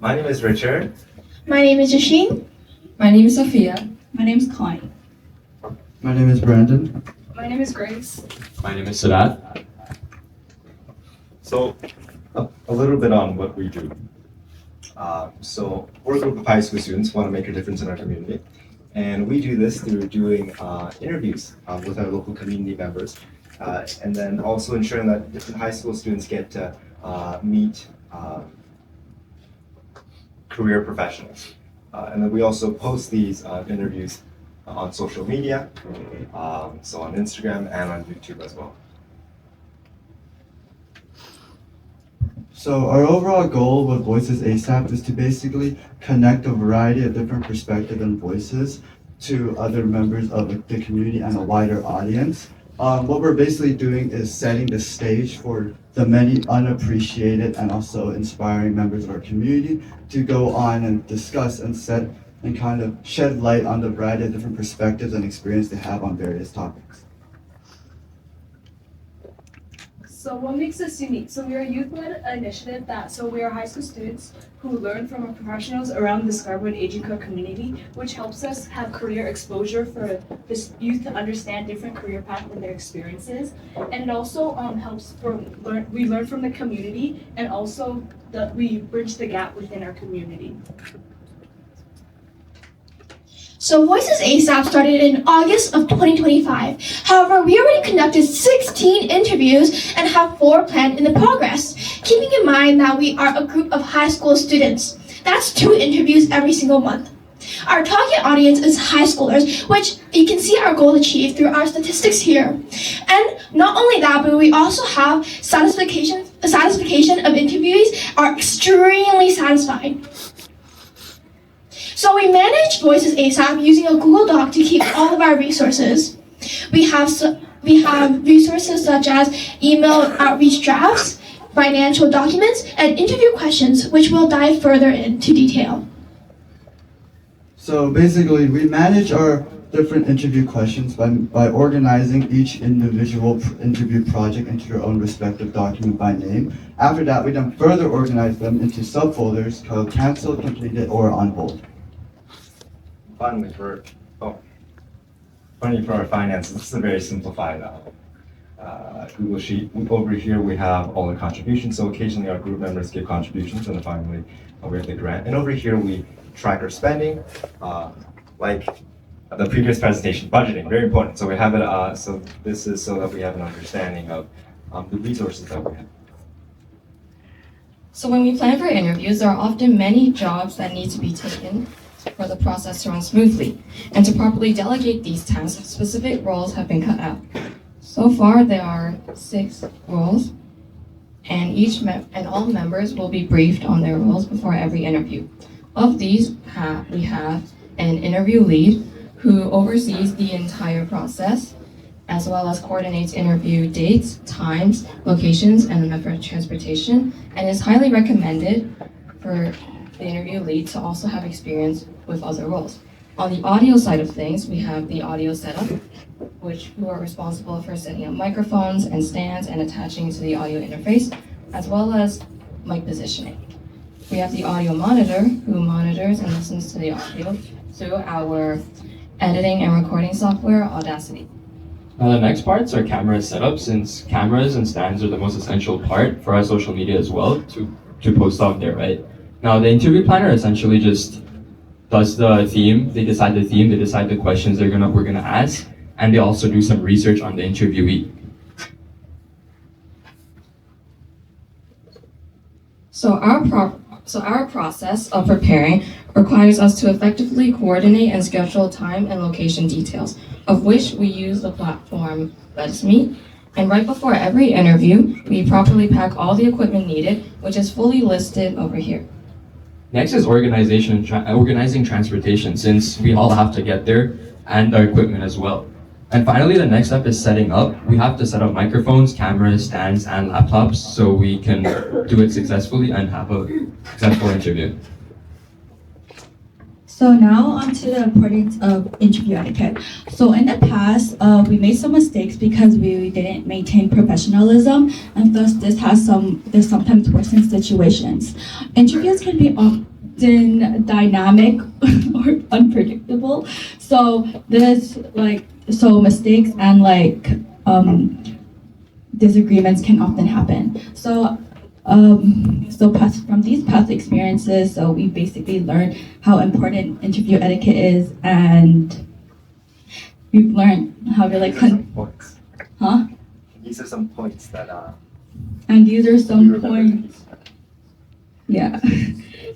My name is Richard. My name is Yashin. My name is Sophia. My name is Klein. My name is Brandon. My name is Grace. My name is Sadat. So, a little bit on what we do. So, we're a group of high school students who want to make a difference in our community. And we do this through doing interviews with our local community members. And then also ensuring that different high school students get to meet career professionals. And then we also post these interviews on social media, so on Instagram and on YouTube as well. So our overall goal with Voices ASAP is to basically connect a variety of different perspectives and voices to other members of the community and a wider audience. What we're basically doing is setting the stage for the many unappreciated and also inspiring members of our community to go on and discuss and set and kind of shed light on the variety of different perspectives and experience they have on various topics. So what makes us unique? So we are a youth-led initiative we are high school students who learn from our professionals around the Scarborough and Aging community, which helps us have career exposure for this youth to understand different career paths and their experiences. And it also helps we learn from the community, and also we bridge the gap within our community. So Voices ASAP started in August of 2025. However, we already conducted 16 interviews and have 4 planned in the progress, keeping in mind that we are a group of high school students. That's 2 interviews every single month. Our target audience is high schoolers, which you can see our goal achieved through our statistics here. And not only that, but we also have satisfaction of interviewees are extremely satisfied. So we manage Voices ASAP using a Google Doc to keep all of our resources. We have resources such as email outreach drafts, financial documents, and interview questions, which we'll dive further into detail. So basically, we manage our different interview questions by organizing each individual interview project into their own respective document by name. After that, we then further organize them into subfolders called canceled, completed, or on hold. Finally, for our finances, this is a very simplified Google sheet. Over here we have all the contributions, so occasionally our group members give contributions, and then finally we have the grant. And over here we track our spending, like the previous presentation, budgeting, very important. So we have it, so this is so that we have an understanding of the resources that we have. So when we plan for interviews, there are often many jobs that need to be taken for the process to run smoothly. And to properly delegate these tasks, specific roles have been cut out. So far, there are 6 roles, and all members will be briefed on their roles before every interview. Of these, we have an interview lead who oversees the entire process, as well as coordinates interview dates, times, locations, and the method of transportation, and is highly recommended for the interview lead to also have experience with other roles. On the audio side of things, we have the audio setup, who are responsible for setting up microphones and stands and attaching to the audio interface, as well as mic positioning. We have the audio monitor, who monitors and listens to the audio through our editing and recording software, Audacity. Now the next parts are camera setup, since cameras and stands are the most essential part for our social media as well to post out there, right? Now the interview planner essentially just does the theme, they decide the questions we're gonna ask, and they also do some research on the interviewee. So our process of preparing requires us to effectively coordinate and schedule time and location details, of which we use the platform Let's Meet. And right before every interview, we properly pack all the equipment needed, which is fully listed over here. Next is organizing transportation, since we all have to get there, and our equipment as well. And finally, the next step is setting up. We have to set up microphones, cameras, stands, and laptops so we can do it successfully and have a successful interview. So now on to the importance of interview etiquette. So in the past, we made some mistakes because we didn't maintain professionalism, and thus this sometimes worsened situations. Interviews can be often dynamic or unpredictable. So mistakes and disagreements can often happen. From these past experiences, so we basically learned how important interview etiquette is, and we've learned how to Points. huh? These are some points that And these are we some remember. points. Yeah.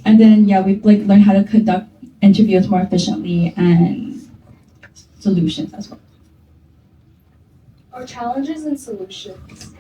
And then we've learned how to conduct interviews more efficiently and solutions as well. Our challenges and solutions.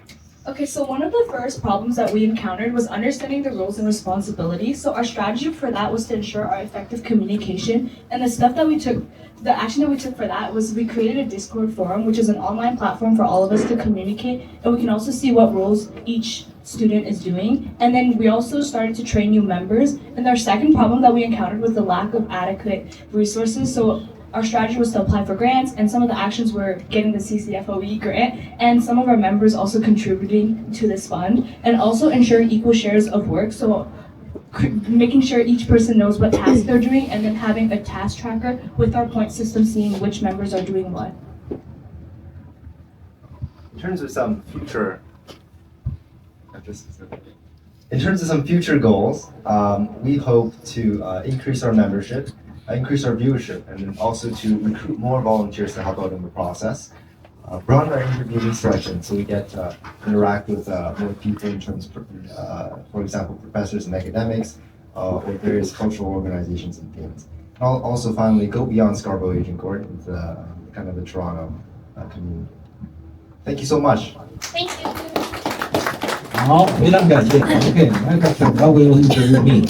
Okay, so one of the first problems that we encountered was understanding the roles and responsibilities. So our strategy for that was to ensure our effective communication. And the action that we took for that was we created a Discord forum, which is an online platform for all of us to communicate. And we can also see what roles each student is doing. And then we also started to train new members. And our second problem that we encountered was the lack of adequate resources. So our strategy was to apply for grants, and some of the actions were getting the CCFOE grant, and some of our members also contributing to this fund, and also ensuring equal shares of work. So making sure each person knows what tasks they're doing, and then having a task tracker with our point system, seeing which members are doing what. In terms of some future goals, we hope to increase our membership, increase our viewership, and then also to recruit more volunteers to help out in the process. Broaden our interviewing selection so we get to interact with more people in terms of, for example, professors and academics, or various cultural organizations and things. And also finally, go beyond Scarborough Aging Court into the Toronto community. Thank you so much. Thank you. 好，非常感谢。OK，来，各位，我们这边。